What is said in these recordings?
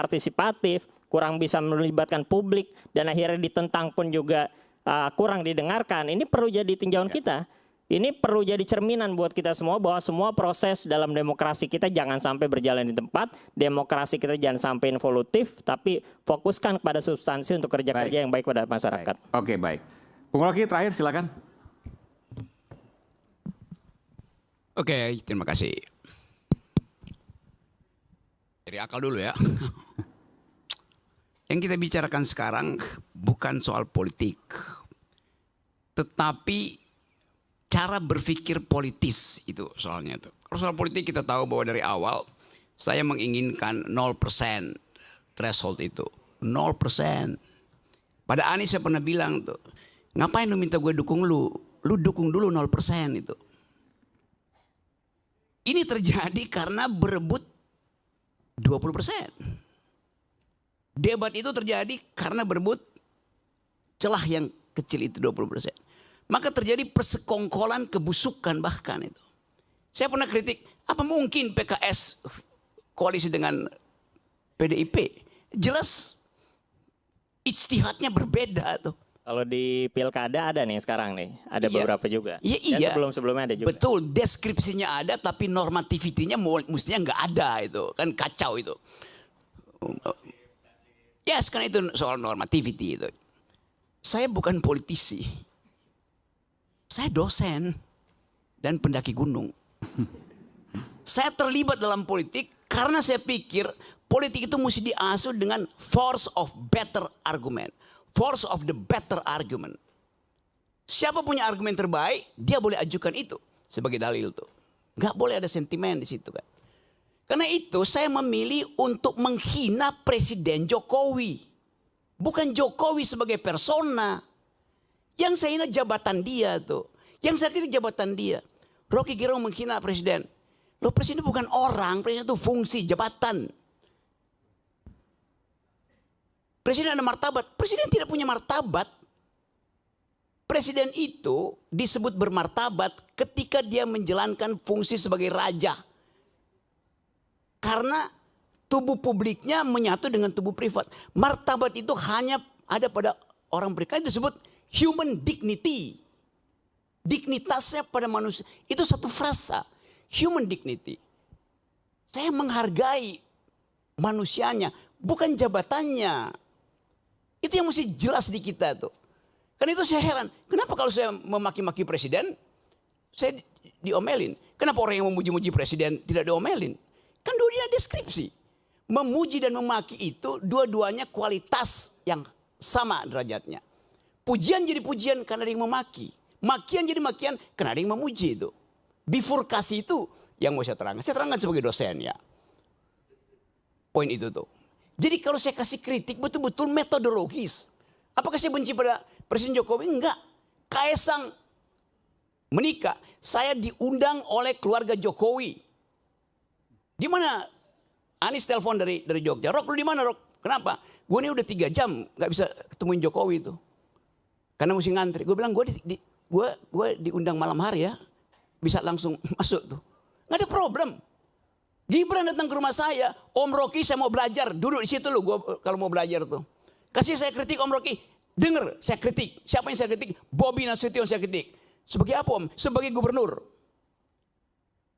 partisipatif, kurang bisa melibatkan publik, dan akhirnya ditentang pun juga kurang didengarkan. Ini perlu jadi tinjauan kita. Ini perlu jadi cerminan buat kita semua bahwa semua proses dalam demokrasi kita jangan sampai berjalan di tempat, demokrasi kita jangan sampai involutif, tapi fokuskan pada substansi untuk kerja-kerja yang baik pada masyarakat. Oke, baik. Bung Rocky terakhir silakan. Oke, terima kasih. Dari akal dulu ya. Yang kita bicarakan sekarang bukan soal politik, tetapi cara berpikir politis itu soalnya tuh. Kalau soal politik kita tahu bahwa dari awal saya menginginkan 0% threshold itu. 0%. Pada Anies saya pernah bilang tuh, ngapain lu minta gue dukung lu? Lu dukung dulu 0% itu. Ini terjadi karena berebut 20%. Debat itu terjadi karena berebut celah yang kecil itu 20%. Maka terjadi persekongkolan kebusukan bahkan itu. Saya pernah kritik, apa mungkin PKS koalisi dengan PDIP? Jelas ijtihadnya berbeda tuh. Kalau di pilkada ada nih sekarang nih, ada beberapa juga. Iya. Sebelum-sebelumnya ada juga. Betul, deskripsinya ada tapi normativitinya mestinya nggak ada itu. Kan kacau itu. Ya, sekarang itu soal normativity itu. Saya bukan politisi. Saya dosen dan pendaki gunung. Saya terlibat dalam politik karena saya pikir politik itu mesti diasuh dengan force of better argument. Force of the better argument. Siapa punya argumen terbaik, dia boleh ajukan itu sebagai dalil tuh. Nggak boleh ada sentimen di situ kan. Karena itu saya memilih untuk menghina Presiden Jokowi. Bukan Jokowi sebagai persona. Yang saya hina jabatan dia tuh. Yang saya kritik jabatan dia. Rocky Gerung menghina presiden. Loh, presiden bukan orang, presiden itu fungsi, jabatan. Presiden ada martabat. Presiden tidak punya martabat. Presiden itu disebut bermartabat ketika dia menjalankan fungsi sebagai raja. Karena tubuh publiknya menyatu dengan tubuh privat. Martabat itu hanya ada pada orang berikan, itu disebut human dignity. Dignitasnya pada manusia. Itu satu frasa. Human dignity. Saya menghargai manusianya, bukan jabatannya. Itu yang mesti jelas di kita tuh. Karena itu saya heran. Kenapa kalau saya memaki-maki presiden, saya diomelin. Kenapa orang yang memuji-muji presiden tidak diomelin? Kan dua-duanya deskripsi. Memuji dan memaki itu dua-duanya kualitas yang sama derajatnya. Pujian jadi pujian karena ada yang memaki. Makian jadi makian karena ada yang memuji itu. Bifurkasi itu yang mau saya terangkan. Saya terangkan sebagai dosen ya. Poin itu tuh. Jadi kalau saya kasih kritik betul-betul metodologis. Apakah saya benci pada Presiden Jokowi? Enggak. Kaisang menikah. Saya diundang oleh keluarga Jokowi. Di mana Anies telepon dari Jogja. Rok, lu di mana Rok? Kenapa? Gue ini udah 3 jam nggak bisa ketemuin Jokowi itu. Karena mesti ngantri. Gue bilang gue diundang malam hari ya. Bisa langsung masuk tuh. Nggak ada problem. Gibran datang ke rumah saya. Om Rocky saya mau belajar. Duduk di situ lu kalau mau belajar tuh. Kasih saya kritik Om Rocky. Dengar saya kritik. Siapa yang saya kritik? Bobi Nasution saya kritik. Sebagai apa Om? Sebagai gubernur.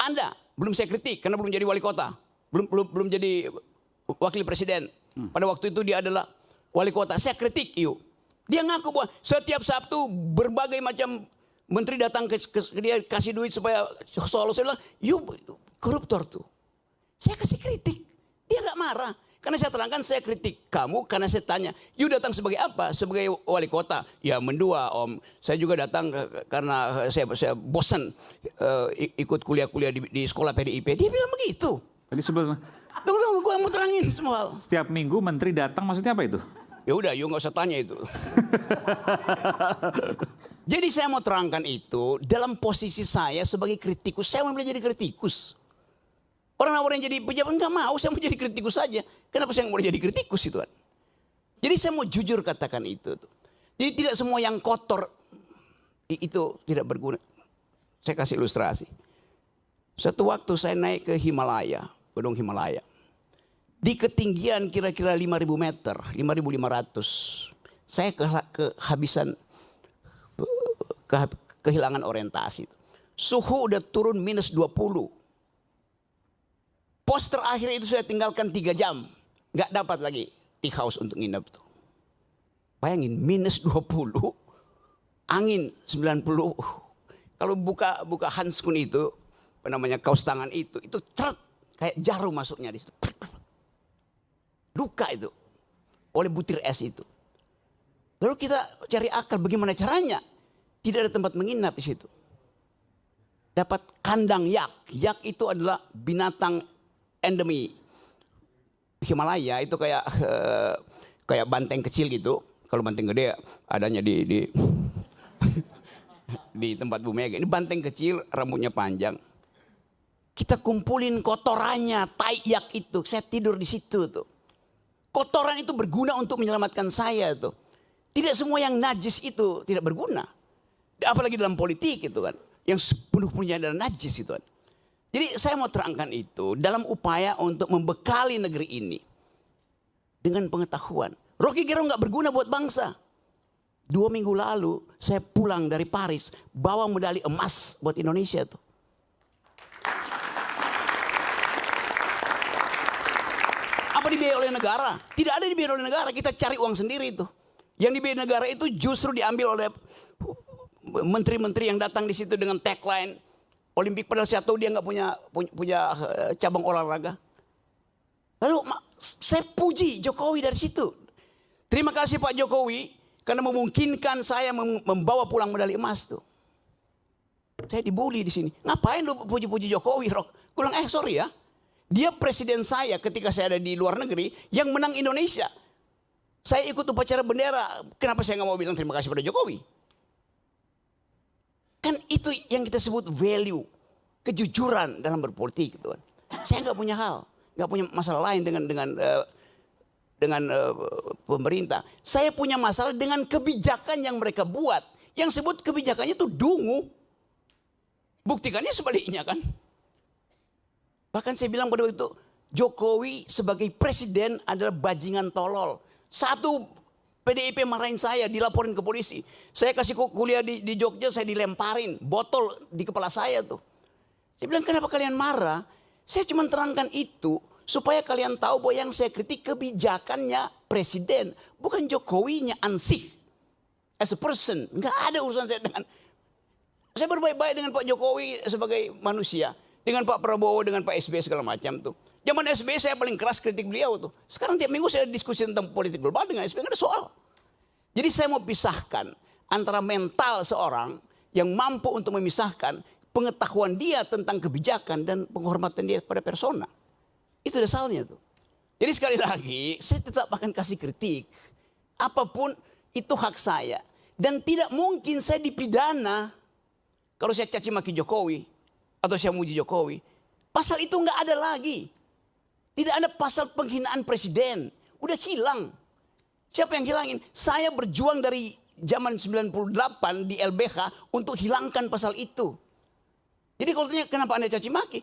Anda belum saya kritik karena belum jadi wali kota. Belum jadi wakil presiden. Pada waktu itu dia adalah wali kota. Saya kritik yuk. Dia ngaku bahwa setiap Sabtu berbagai macam menteri datang ke dia kasih duit supaya solo. Saya bilang, yuk koruptor tuh. Saya kasih kritik. Dia gak marah. Karena saya terangkan saya kritik kamu karena saya tanya, you datang sebagai apa? Sebagai wali kota? Ya mendua Om. Saya juga datang karena saya bosan ikut kuliah-kuliah di sekolah PDIP. Dia bilang begitu. Tadi sebelum Tunggu, gue mau terangin semua hal. setiap minggu menteri datang maksudnya apa itu? Ya udah, you nggak usah tanya itu. Jadi saya mau terangkan itu dalam posisi saya sebagai kritikus. Saya mau jadi kritikus. Orang-orang yang jadi pejabat nggak mau, saya mau jadi kritikus saja. Kenapa saya nggak mau jadi kritikus itu kan? Jadi saya mau jujur katakan itu. Jadi tidak semua yang kotor itu tidak berguna. Saya kasih ilustrasi. Suatu waktu saya naik ke Himalaya, Gunung Himalaya. Di ketinggian kira-kira 5.000 meter, 5.500, saya kehilangan orientasi. Suhu udah turun -20. Pos terakhir itu saya tinggalkan 3 jam. Nggak dapat lagi tea house untuk nginep tuh. Bayangin -20, angin 90. Kalau buka handskun itu, apa namanya, kaos tangan itu tret, kayak jarum masuknya di situ. Luka itu oleh butir es itu. Lalu kita cari akal bagaimana caranya. Tidak ada tempat menginap di situ. Dapat kandang yak. Yak itu adalah binatang endemi Himalaya. Itu kayak banteng kecil gitu. Kalau banteng gede adanya di di tempat Bu Mega. Ini banteng kecil, rambutnya panjang. Kita kumpulin kotorannya, tai yak itu. Saya tidur di situ tuh. Kotoran itu berguna untuk menyelamatkan saya tuh. Tidak semua yang najis itu tidak berguna. Apalagi dalam politik itu kan. Yang sepenuhnya adalah najis itu kan. Jadi saya mau terangkan itu dalam upaya untuk membekali negeri ini. Dengan pengetahuan. Rocky Gerung gak berguna buat bangsa. 2 minggu lalu saya pulang dari Paris. Bawa medali emas buat Indonesia tuh. Apa dibiayai oleh negara? Tidak ada dibiayai oleh negara. Kita cari uang sendiri itu. Yang dibiayai negara itu justru diambil oleh menteri-menteri yang datang di situ dengan tagline Olimpik, padahal saya tahu dia nggak punya cabang olahraga. Lalu saya puji Jokowi dari situ. Terima kasih Pak Jokowi karena memungkinkan saya membawa pulang medali emas tuh. Saya dibully di sini. Ngapain lu puji-puji Jokowi, Rok? Gue bilang, sorry ya. Dia presiden saya ketika saya ada di luar negeri yang menang Indonesia. Saya ikut upacara bendera. Kenapa saya nggak mau bilang terima kasih pada Jokowi? Kan itu yang kita sebut value, kejujuran dalam berpolitik, gitu kan. Saya nggak punya hal, nggak punya masalah lain dengan pemerintah. Saya punya masalah dengan kebijakan yang mereka buat. Yang sebut kebijakannya itu dungu. Buktikannya sebaliknya kan. Bahkan saya bilang pada waktu itu, Jokowi sebagai presiden adalah bajingan tolol. Satu, PDIP marahin saya, dilaporin ke polisi. Saya kasih kuliah di Jogja, saya dilemparin botol di kepala saya tuh. Saya bilang, kenapa kalian marah? Saya cuma terangkan itu supaya kalian tahu bahwa yang saya kritik kebijakannya presiden, bukan Jokowinya ansih. As a person, nggak ada urusan saya dengan. Saya berbaik-baik dengan Pak Jokowi sebagai manusia. Dengan Pak Prabowo, dengan Pak SBY segala macam tuh. Zaman SBY saya paling keras kritik beliau tuh. Sekarang tiap minggu saya diskusi tentang politik global dengan SBY, nggak ada soal. Jadi saya mau pisahkan antara mental seorang yang mampu untuk memisahkan pengetahuan dia tentang kebijakan dan penghormatan dia pada persona. Itu dasarnya tuh. Jadi sekali lagi, saya tetap akan kasih kritik. Apapun itu hak saya. Dan tidak mungkin saya dipidana kalau saya caci maki Jokowi. Atau saya muji Jokowi. Pasal itu nggak ada lagi. Tidak ada pasal penghinaan presiden. Udah hilang. Siapa yang hilangin? Saya berjuang dari zaman 98 di LBH untuk hilangkan pasal itu. Jadi kalau tanya kenapa Anda caci maki?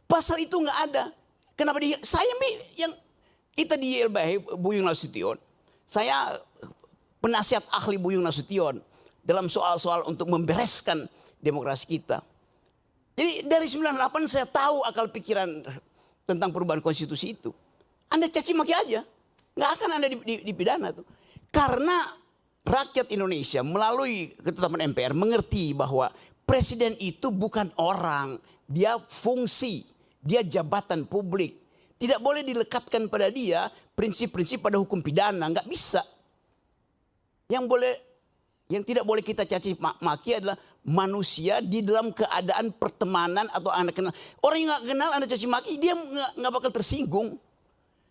Pasal itu nggak ada. Kenapa saya yang kita di LBH Buyung Nasution. Saya penasihat ahli Buyung Nasution dalam soal-soal untuk membereskan demokrasi kita. Jadi dari 98 saya tahu akal pikiran tentang perubahan konstitusi itu. Anda caci maki aja. Nggak akan Anda dipidana tuh. Karena rakyat Indonesia melalui ketetapan MPR mengerti bahwa presiden itu bukan orang. Dia fungsi. Dia jabatan publik. Tidak boleh dilekatkan pada dia prinsip-prinsip pada hukum pidana. Nggak bisa. Yang tidak boleh kita caci maki adalah manusia di dalam keadaan pertemanan atau Anda kenal. Orang yang nggak kenal Anda caci maki, dia nggak bakal tersinggung.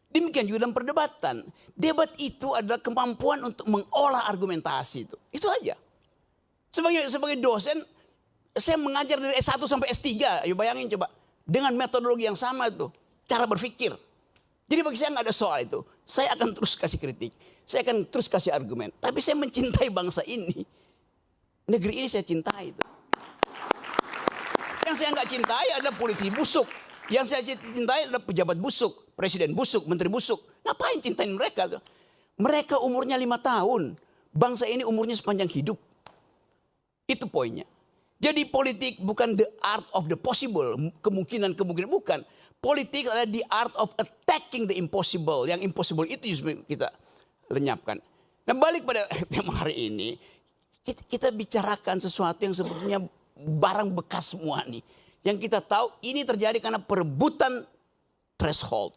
Demikian juga dalam perdebatan. Debat itu adalah kemampuan untuk mengolah argumentasi itu. Itu aja. Sebagai dosen, saya mengajar dari S1 sampai S3. Ayo bayangin coba. Dengan metodologi yang sama itu. Cara berpikir. Jadi bagi saya nggak ada soal itu. Saya akan terus kasih kritik. Saya akan terus kasih argumen. Tapi saya mencintai bangsa ini. Negeri ini saya cintai itu. Yang saya nggak cintai adalah politisi busuk. Yang saya cintai adalah pejabat busuk, presiden busuk, menteri busuk. Ngapain cintain mereka? Mereka umurnya 5 tahun. Bangsa ini umurnya sepanjang hidup. Itu poinnya. Jadi politik bukan the art of the possible. Kemungkinan bukan. Politik adalah the art of attacking the impossible. Yang impossible itu justru kita lenyapkan. Nah balik pada tema hari ini. Kita bicarakan sesuatu yang sebetulnya barang bekas semua nih. Yang kita tahu ini terjadi karena perebutan threshold.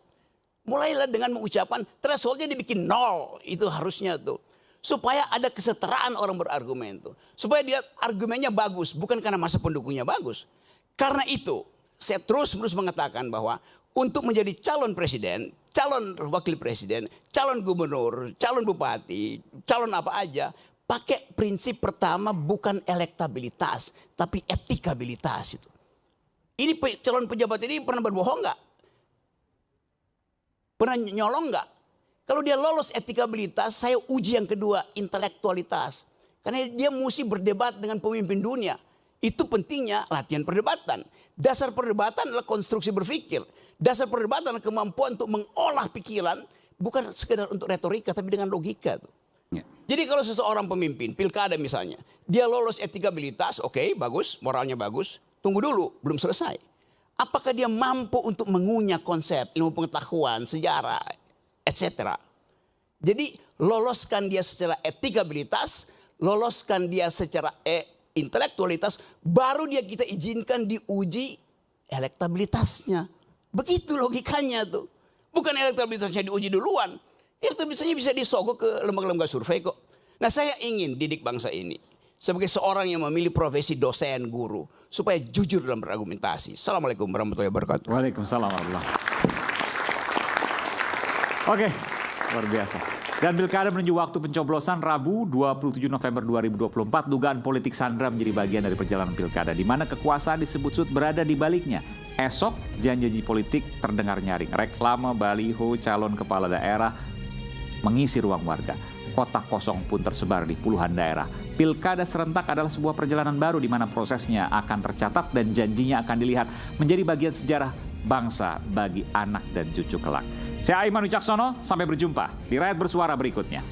Mulailah dengan mengucapkan thresholdnya dibikin 0. Itu harusnya tuh. Supaya ada kesetaraan orang berargumen tuh. Supaya dia argumennya bagus. Bukan karena masa pendukungnya bagus. Karena itu saya terus mengatakan bahwa untuk menjadi calon presiden, calon wakil presiden, calon gubernur, calon bupati, calon apa aja. Pakai prinsip pertama bukan elektabilitas. Tapi etikabilitas itu. Ini calon pejabat ini pernah berbohong nggak? Pernah nyolong nggak? Kalau dia lolos etikabilitas, saya uji yang kedua, intelektualitas. Karena dia mesti berdebat dengan pemimpin dunia. Itu pentingnya latihan perdebatan. Dasar perdebatan adalah konstruksi berpikir. Dasar perdebatan adalah kemampuan untuk mengolah pikiran. Bukan sekedar untuk retorika, tapi dengan logika. Ya. Jadi kalau seseorang pemimpin, pilkada misalnya. Dia lolos etikabilitas, oke, bagus, moralnya bagus. Tunggu dulu, belum selesai. Apakah dia mampu untuk mengunyah konsep, ilmu pengetahuan, sejarah, etc. Jadi loloskan dia secara etikabilitas, loloskan dia secara intelektualitas, baru dia kita izinkan diuji elektabilitasnya. Begitu logikanya tuh. Bukan elektabilitasnya diuji duluan. Elektabilitasnya bisa disogok ke lembaga-lembaga survei kok. Nah saya ingin didik bangsa ini. Sebagai seorang yang memilih profesi dosen, guru. Supaya jujur dalam berargumentasi. Assalamualaikum warahmatullahi wabarakatuh. Waalaikumsalam warahmatullahi. Oke, luar biasa. Dan pilkada menuju waktu pencoblosan Rabu 27 November 2024. Dugaan politik sandra menjadi bagian dari perjalanan pilkada. Di mana kekuasaan disebut-sebut berada di baliknya. Esok janji-janji politik terdengar nyaring. Reklame, baliho, calon kepala daerah mengisi ruang warga. Kotak kosong pun tersebar di puluhan daerah. Pilkada serentak adalah sebuah perjalanan baru di mana prosesnya akan tercatat dan janjinya akan dilihat menjadi bagian sejarah bangsa bagi anak dan cucu kelak. Saya Aiman Wicaksono, sampai berjumpa di Rakyat Bersuara berikutnya.